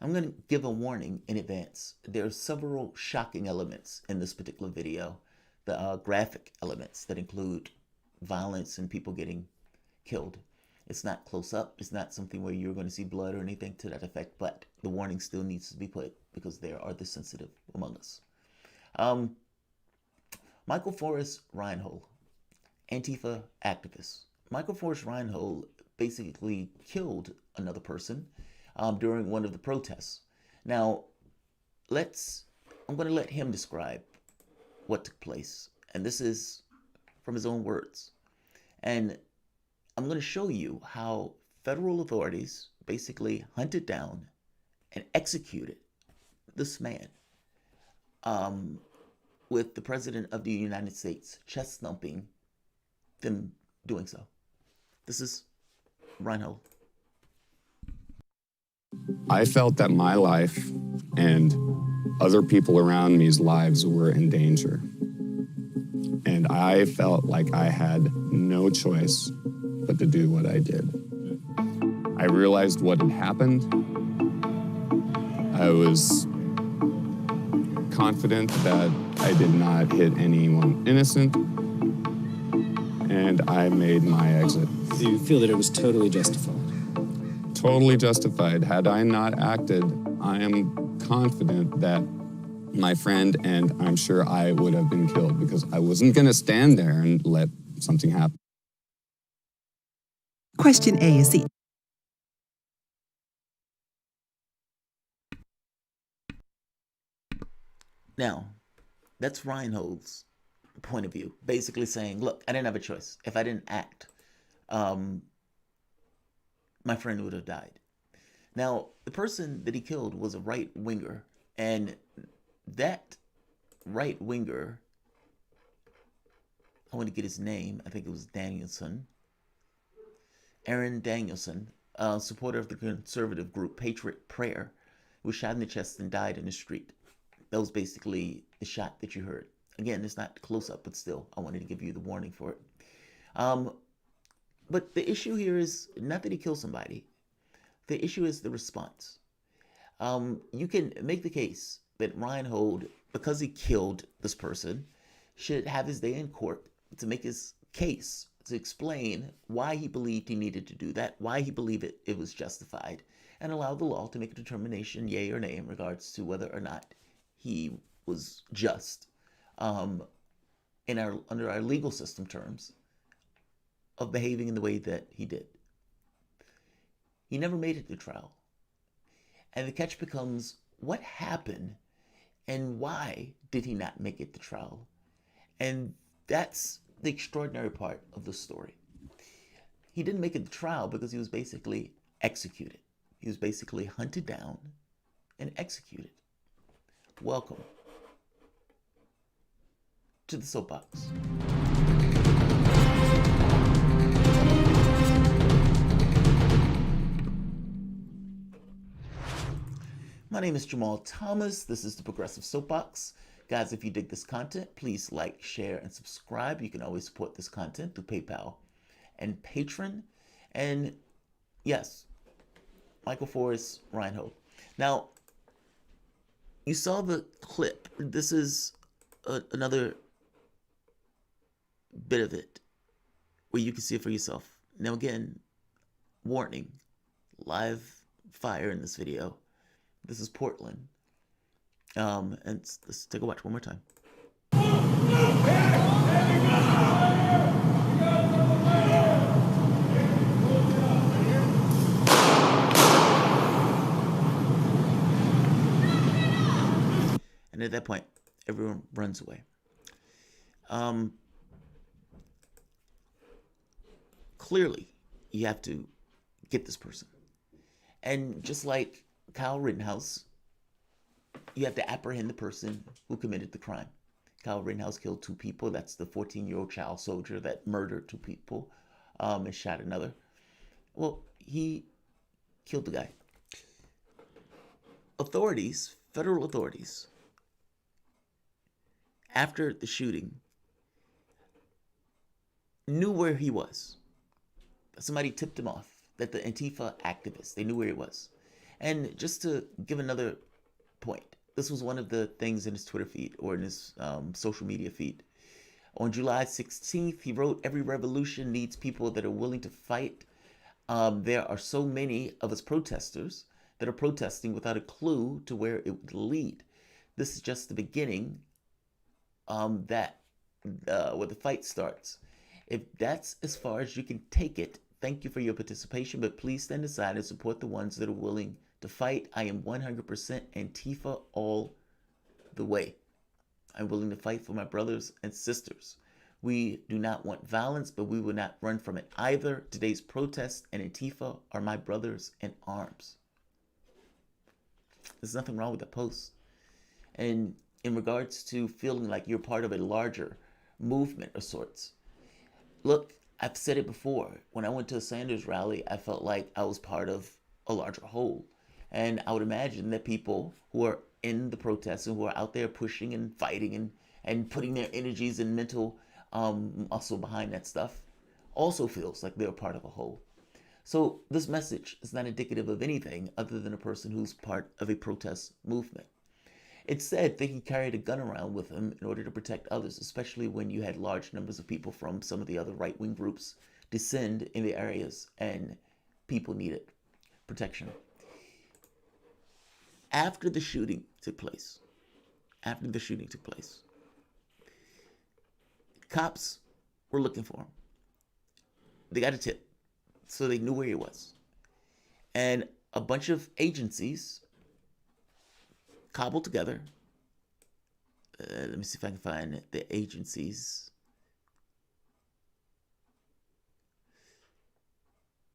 I'm going to give a warning in advance. There are several shocking elements in this particular video, the graphic elements that include violence and people getting killed. It's not close up. It's not something where you're going to see blood or anything to that effect, but the warning still needs to be put because there are the sensitive among us. Um, Michael Forrest Reinhold, Antifa activist. Michael Forrest Reinhold basically killed another person during one of the protests. Now, I'm going to let him describe what took place. And this is from his own words. And I'm going to show you how federal authorities basically hunted down and executed this man um, with the President of the United States chest thumping them doing so. This is Reinhold. I felt that my life and other people around me's lives were in danger. And I felt like I had no choice but to do what I did. I realized what had happened. I was confident that I did not hit anyone innocent, and I made my exit. Do you feel that it was totally justified? Totally justified. Had I not acted, I am confident that my friend and I'm sure I would have been killed because I wasn't going to stand there and let something happen. Question A is the Now, that's Reinhold's point of view, basically saying, look, I didn't have a choice. If I didn't act, my friend would have died. Now, the person that he killed was a right winger, and that right winger, I want to get his name, I think it was Danielson, Aaron Danielson, supporter of the conservative group Patriot Prayer, was shot in the chest and died in the street. That was basically the shot that you heard. Again, it's not close up, but still, I wanted to give you the warning for it. But the issue here is not that he killed somebody. The issue is the response. You can make the case that Reinhold, because he killed this person, should have his day in court to make his case, to explain why he believed he needed to do that, why he believed it was justified, and allow the law to make a determination, yay or nay, in regards to whether or not he was just under our legal system terms of behaving in the way that he did. He never made it to trial. And the catch becomes, what happened and why did he not make it to trial? And that's the extraordinary part of the story. He didn't make it to trial because he was basically executed. He was basically hunted down and executed. Welcome to the soapbox. My name is Jamal Thomas. This is the Progressive Soapbox. Guys, if you dig this content, please like, share, and subscribe. You can always support this content through PayPal and Patreon. And yes, Michael Forrest Reinhold. Now, you saw the clip. This is another bit of it where you can see it for yourself. Now again, warning, live fire in this video. This is Portland. And let's take a watch one more time. And at that point, everyone runs away. Clearly, you have to get this person. And just like Kyle Rittenhouse, you have to apprehend the person who committed the crime. Kyle Rittenhouse killed 2 people. That's the 14-year-old child soldier that murdered 2 people and shot another. Well, he killed the guy. Authorities, federal authorities, after the shooting, knew where he was. Somebody tipped him off, that the Antifa activists, they knew where he was. And just to give another point, this was one of the things in his Twitter feed or in his social media feed. On July 16th, he wrote, "Every revolution needs people that are willing to fight. There are so many of us protesters that are protesting without a clue to where it would lead. This is just the beginning where the fight starts. If that's as far as you can take it, thank you for your participation, but please stand aside and support the ones that are willing to fight. I am 100% Antifa all the way. I'm willing to fight for my brothers and sisters. We do not want violence, but we will not run from it either. Today's protests and Antifa are my brothers in arms." There's nothing wrong with the post. And in regards to feeling like you're part of a larger movement of sorts, look, I've said it before. When I went to a Sanders rally, I felt like I was part of a larger whole. And I would imagine that people who are in the protests and who are out there pushing and fighting and putting their energies and mental muscle behind that stuff also feels like they're part of a whole. So this message is not indicative of anything other than a person who's part of a protest movement. It's said that he carried a gun around with him in order to protect others, especially when you had large numbers of people from some of the other right-wing groups descend in the areas and people needed protection. After the shooting took place, cops were looking for him. They got a tip, so they knew where he was. And a bunch of agencies cobbled together. Let me see if I can find the agencies.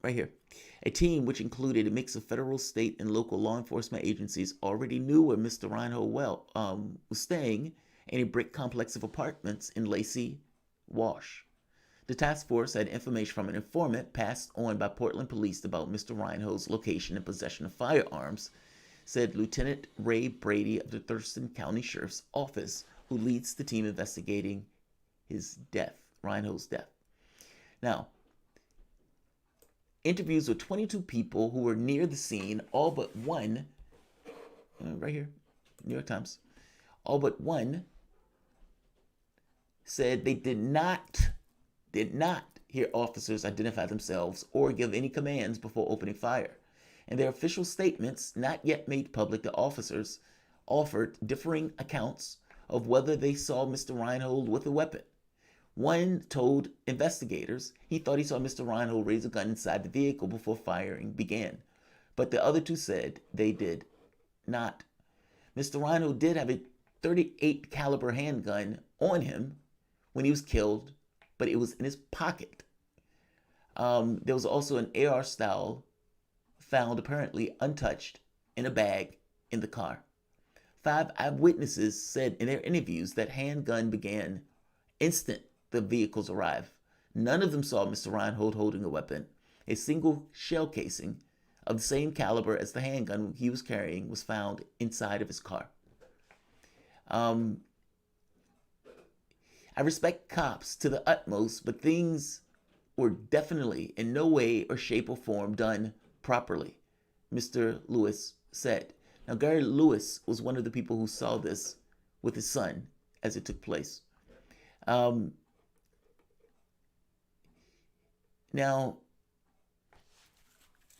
Right here. A team which included a mix of federal, state, and local law enforcement agencies already knew where Mr. Reinhold was staying in a brick complex of apartments in Lacey Wash. The task force had information from an informant passed on by Portland police about Mr. Reinhold's location and possession of firearms, said Lieutenant Ray Brady of the Thurston County Sheriff's Office, who leads the team investigating his death, Reinhold's death. Now, interviews with 22 people who were near the scene, all but one, right here, New York Times, all but one said they did not hear officers identify themselves or give any commands before opening fire. In their official statements, not yet made public, the officers offered differing accounts of whether they saw Mr. Reinhold with a weapon. One told investigators he thought he saw Mr. Reinhold raise a gun inside the vehicle before firing began, but the other two said they did not. Mr. Reinhold did have a .38 caliber handgun on him when he was killed, but it was in his pocket. There was also an AR style found apparently untouched in a bag in the car. 5 eyewitnesses said in their interviews that handgun began instant the vehicles arrived. None of them saw Mr. Reinhold holding a weapon. A single shell casing of the same caliber as the handgun he was carrying was found inside of his car. I respect cops to the utmost, but things were definitely in no way or shape or form done properly, Mr. Lewis said. Now, Gary Lewis was one of the people who saw this with his son as it took place. Now,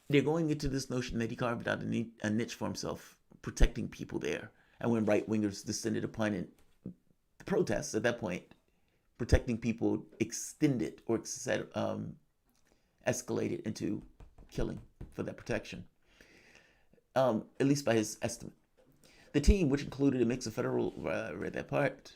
they're going into this notion that he carved out a niche for himself, protecting people there. And when right-wingers descended upon it, the protests at that point, protecting people extended or escalated into killing for that protection, at least by his estimate. The team, which included a mix of federal, read that part.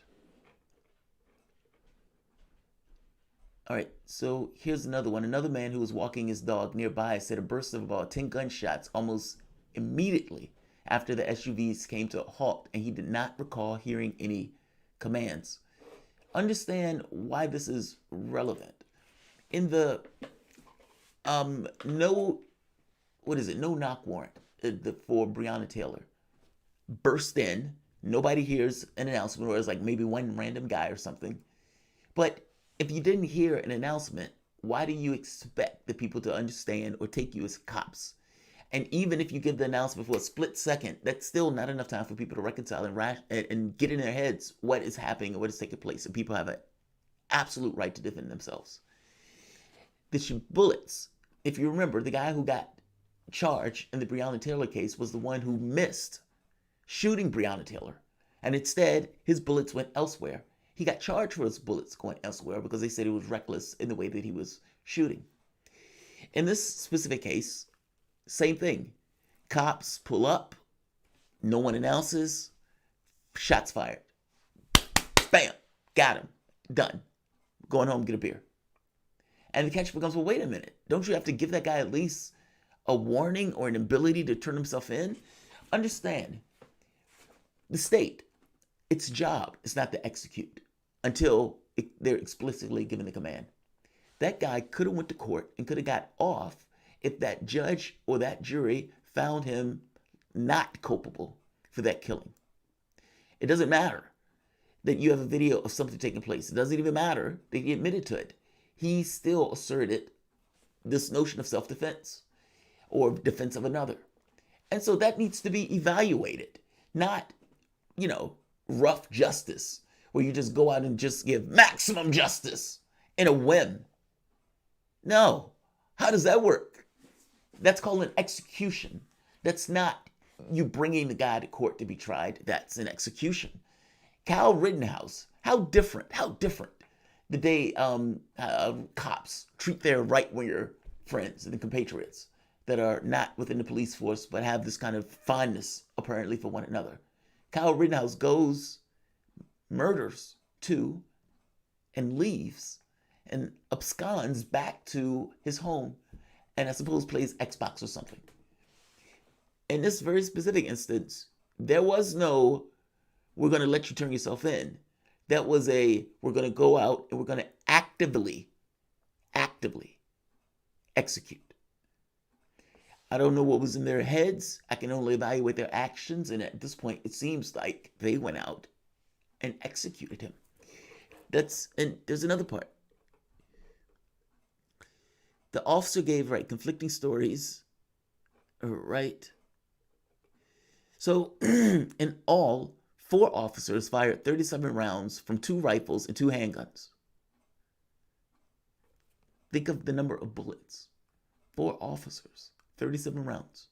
All right, so here's another one. Another man who was walking his dog nearby said a burst of about 10 gunshots almost immediately after the SUVs came to a halt, and he did not recall hearing any commands. Understand why this is relevant. In the no knock warrant for Breonna Taylor, burst in, nobody hears an announcement, or it's like maybe one random guy or something. But if you didn't hear an announcement, why do you expect the people to understand or take you as cops? And even if you give the announcement for a split second, that's still not enough time for people to reconcile and get in their heads what is happening and what is taking place. And people have an absolute right to defend themselves. The bullets, if you remember, the guy who got charged in the Breonna Taylor case was the one who missed shooting Breonna Taylor. And instead, his bullets went elsewhere. He got charged for his bullets going elsewhere because they said it was reckless in the way that he was shooting. In this specific case, same thing. Cops pull up, no one announces, shots fired. Bam, got him, done. Going home, get a beer. And the catch becomes, well, wait a minute. Don't you have to give that guy at least a warning or an ability to turn himself in? Understand, the state, its job is not to execute until they're explicitly given the command. That guy could have went to court and could have got off if that judge or that jury found him not culpable for that killing. It doesn't matter that you have a video of something taking place. It doesn't even matter that he admitted to it. He still asserted this notion of self-defense or defense of another. And so that needs to be evaluated, not, rough justice, where you just go out and just give maximum justice in a whim. No. How does that work? That's called an execution. That's not you bringing the guy to court to be tried. That's an execution. Kyle Rittenhouse, how different the day cops treat their right-winger friends and the compatriots that are not within the police force but have this kind of fondness, apparently, for one another. Kyle Rittenhouse goes, murders two, and leaves and absconds back to his home and I suppose plays Xbox or something. In this very specific instance, there was no, we're going to let you turn yourself in. That was we're going to go out and we're going to actively execute. I don't know what was in their heads. I can only evaluate their actions. And at this point, it seems like they went out and executed him. And there's another part. The officer gave, conflicting stories, right? So in all, 4 officers fired 37 rounds from 2 rifles and 2 handguns. Think of the number of bullets. 4 officers, 37 rounds.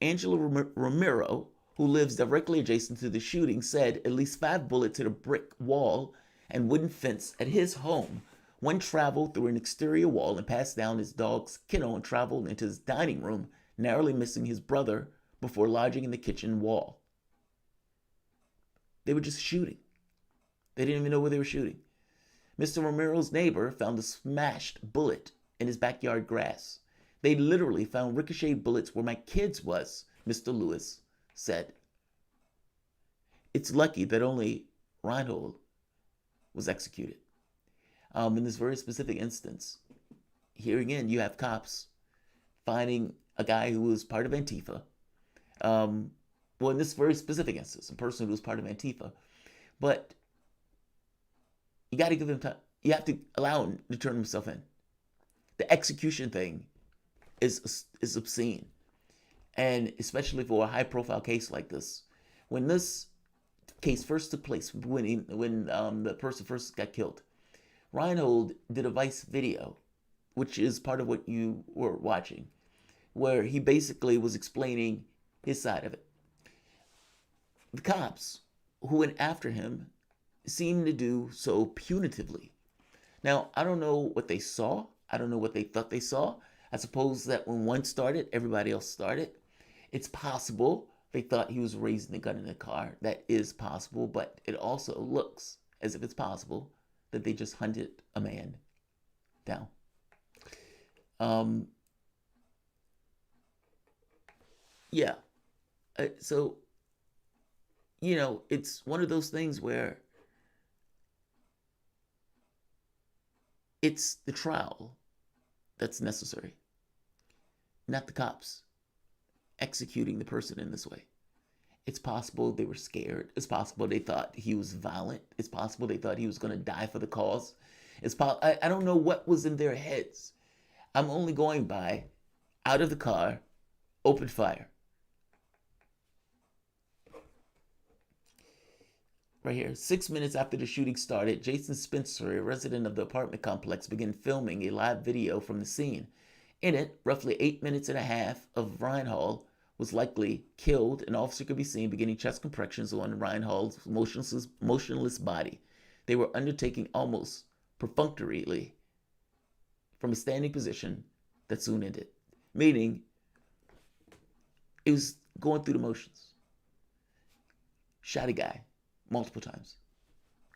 Angela Romero, who lives directly adjacent to the shooting, said at least 5 bullets hit a brick wall and wooden fence at his home. One traveled through an exterior wall and passed down his dog's kennel and traveled into his dining room, narrowly missing his brother before lodging in the kitchen wall. They were just shooting. They didn't even know where they were shooting. Mr. Romero's neighbor found a smashed bullet in his backyard grass. They literally found ricocheted bullets where my kids was, Mr. Lewis said. It's lucky that only Reinhold was executed. In this very specific instance, here again, you have cops finding a guy who was part of Antifa. Well, in this very specific instance, a person who was part of Antifa. But you got to give him time. You have to allow him to turn himself in. The execution thing is obscene. And especially for a high-profile case like this. When this case first took place, when the person first got killed, Reinhold did a Vice video, which is part of what you were watching, where he basically was explaining his side of it. The cops who went after him seemed to do so punitively. Now, I don't know what they saw. I don't know what they thought they saw. I suppose that when one started, everybody else started. It's possible they thought he was raising the gun in the car. That is possible, but it also looks as if it's possible that they just hunted a man down. Yeah. So, it's one of those things where it's the trial that's necessary, not the cops executing the person in this way. It's possible they were scared. It's possible they thought he was violent. It's possible they thought he was going to die for the cause. I don't know what was in their heads. I'm only going by out of the car, opened fire. Right here. 6 minutes after the shooting started, Jason Spencer, a resident of the apartment complex, began filming a live video from the scene. In it, roughly 8 minutes and a half of Ryan Hall was likely killed. An officer could be seen beginning chest compressions on Ryan Hall's motionless body. They were undertaking almost perfunctorily from a standing position that soon ended. Meaning, it was going through the motions. Shot a guy multiple times,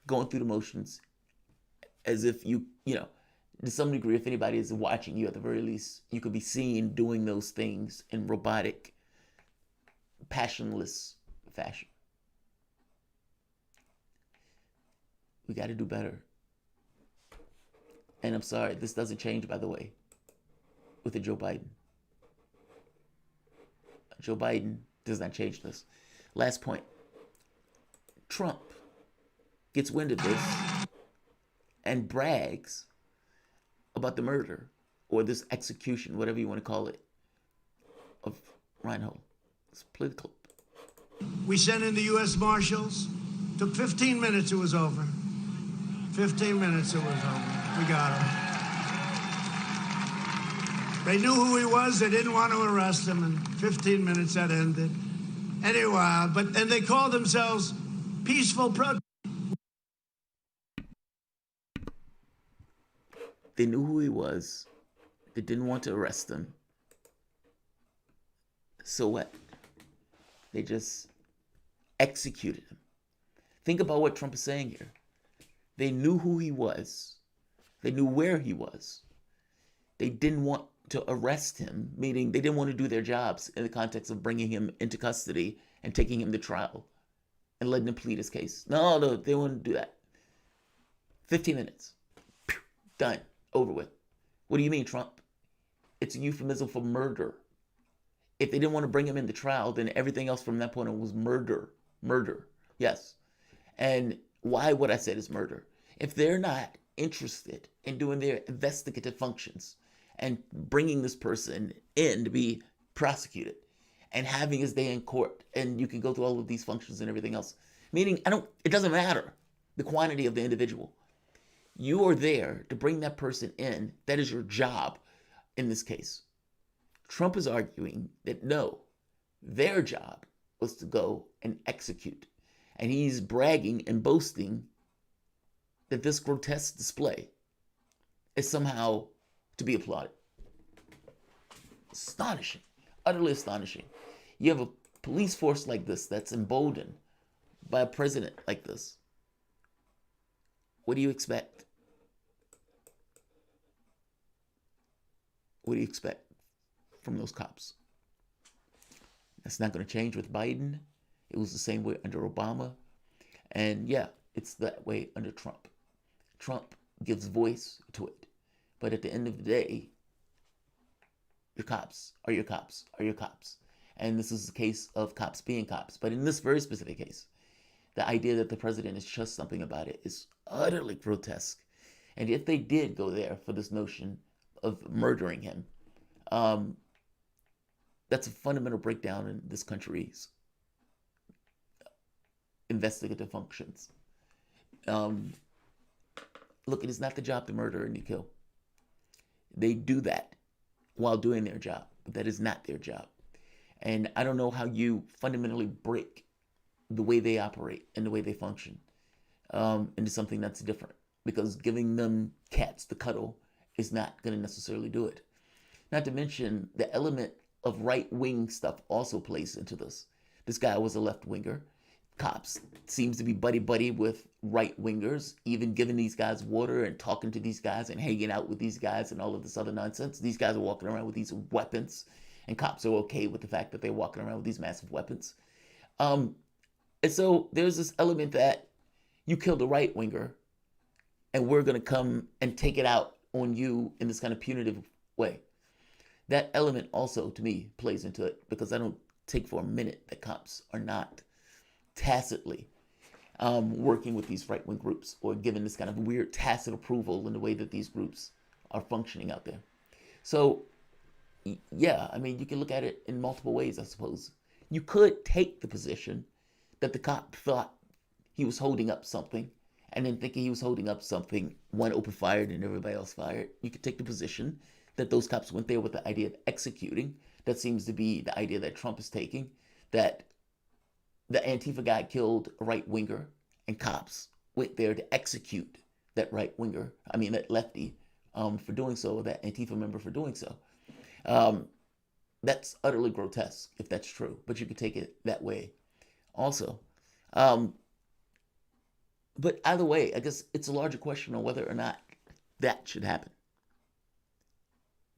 going through the motions as if you know, to some degree, if anybody is watching you, at the very least, you could be seen doing those things in robotic, passionless fashion. We got to do better. And I'm sorry, this doesn't change, by the way, with a Joe Biden. Joe Biden does not change this. Last point. Trump gets wind of this and brags about the murder or this execution, whatever you want to call it, of Ryan Hall. Let's play the clip. We sent in the U.S. Marshals. Took 15 minutes, it was over. 15 minutes, it was over. We got him. They knew who he was. They didn't want to arrest him. And 15 minutes, that ended. Anyway, and they called themselves peaceful protest. They knew who he was. They didn't want to arrest him. So what? They just executed him. Think about what Trump is saying here. They knew who he was. They knew where he was. They didn't want to arrest him, meaning they didn't want to do their jobs in the context of bringing him into custody and taking him to trial and letting him plead his case. No, they wouldn't do that. 15 minutes. Done. Over with. What do you mean, Trump? It's a euphemism for murder. If they didn't want to bring him into trial, then everything else from that point on was murder. Murder. Yes. And why would I say it's murder? If they're not interested in doing their investigative functions and bringing this person in to be prosecuted and having his day in court, and you can go through all of these functions and everything else, meaning it doesn't matter the quantity of the individual. You are there to bring that person in. That is your job in this case. Trump is arguing that no, their job was to go and execute. And he's bragging and boasting that this grotesque display is somehow to be applauded. Astonishing. Utterly astonishing. You have a police force like this that's emboldened by a president like this. What do you expect? What do you expect from those cops? That's not going to change with Biden. It was the same way under Obama. And yeah, it's that way under Trump. Trump gives voice to it. But at the end of the day, your cops are your cops are your cops. And this is the case of cops being cops. But in this very specific case, the idea that the president has just something about it is utterly grotesque. And if they did go there for this notion of murdering him, that's a fundamental breakdown in this country's investigative functions. Look, it is not the job to murder and to kill. They do that while doing their job, but that is not their job. And I don't know how you fundamentally break the way they operate and the way they function into something that's different, because giving them cats to cuddle is not going to necessarily do it. Not to mention the element of right-wing stuff also plays into this. This guy was a left-winger. Cops seems to be buddy-buddy with right-wingers, even giving these guys water and talking to these guys and hanging out with these guys and all of this other nonsense. These guys are walking around with these weapons, and cops are okay with the fact that they're walking around with these massive weapons. And so there's this element that you killed a right-winger, and we're going to come and take it out on you in this kind of punitive way. That element also, to me, plays into it, because I don't take for a minute that cops are not tacitly working with these right-wing groups or giving this kind of weird tacit approval in the way that these groups are functioning out there. So, Yeah, I mean, you can look at it in multiple ways, I suppose. You could take the position that the cop thought he was holding up something, and then thinking he was holding up something, one opened fire and everybody else fired. You could take the position that those cops went there with the idea of executing. That seems to be the idea that Trump is taking, that the Antifa guy killed a right winger, and cops went there to execute that right winger. I mean, that lefty, for doing so, that Antifa member for doing so. That's utterly grotesque if that's true, but you could take it that way also. But either way, I guess it's a larger question on whether or not that should happen.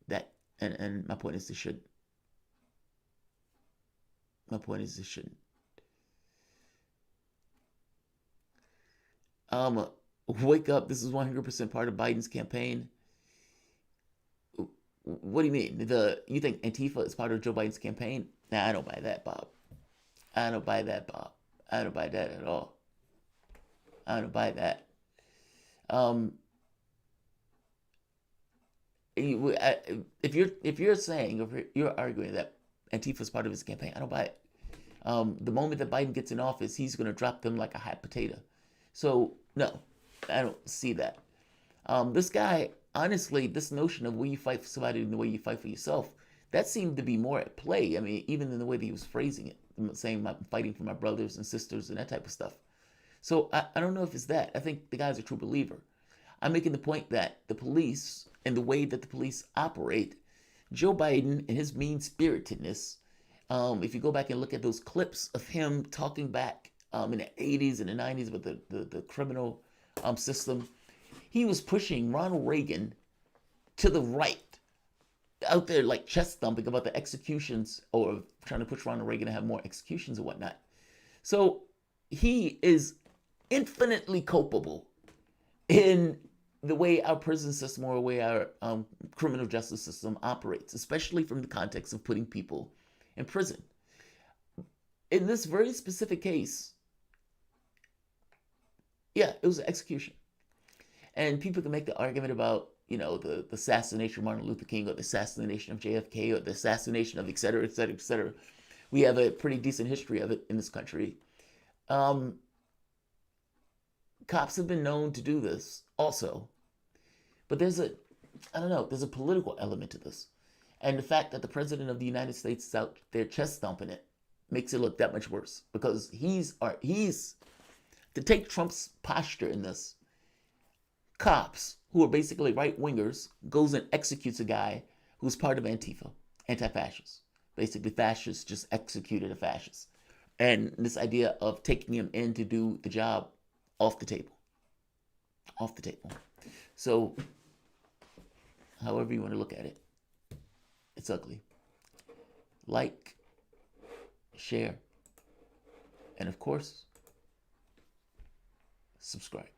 That and my point is this should. My point is this shouldn't. Wake up. This is 100% part of Biden's campaign. What do you mean? You think Antifa is part of Joe Biden's campaign? Nah, I don't buy that, Bob. I don't buy that, Bob. I don't buy that at all. I don't buy that. If you're saying, if you're arguing that Antifa is part of his campaign, I don't buy it. The moment that Biden gets in office, he's going to drop them like a hot potato. So no, I don't see that. This guy, honestly, this notion of will you fight for somebody in the way you fight for yourself, that seemed to be more at play. I mean, even in the way that he was phrasing it, saying I'm fighting for my brothers and sisters and that type of stuff. So I don't know if it's that. I think the guy's a true believer. I'm making the point that the police and the way that the police operate, Joe Biden and his mean-spiritedness, if you go back and look at those clips of him talking back in the 80s and the 90s with the criminal system, he was pushing Ronald Reagan to the right, out there like chest thumping about the executions, or trying to push Ronald Reagan to have more executions and whatnot. So he is infinitely culpable in the way our prison system or the way our criminal justice system operates, especially from the context of putting people in prison. In this very specific case, yeah, it was an execution. And people can make the argument about, the assassination of Martin Luther King, or the assassination of JFK, or the assassination of et cetera, et cetera, et cetera. We have a pretty decent history of it in this country. Cops have been known to do this also. But there's a political element to this. And the fact that the president of the United States is out there chest thumping it makes it look that much worse. Because he's to take Trump's posture in this, cops who are basically right-wingers goes and executes a guy who's part of Antifa, anti-fascists. Basically, fascists just executed a fascist. And this idea of taking him in to do the job, off the table. Off the table. So, however you want to look at it, it's ugly. Like, share, and of course, subscribe.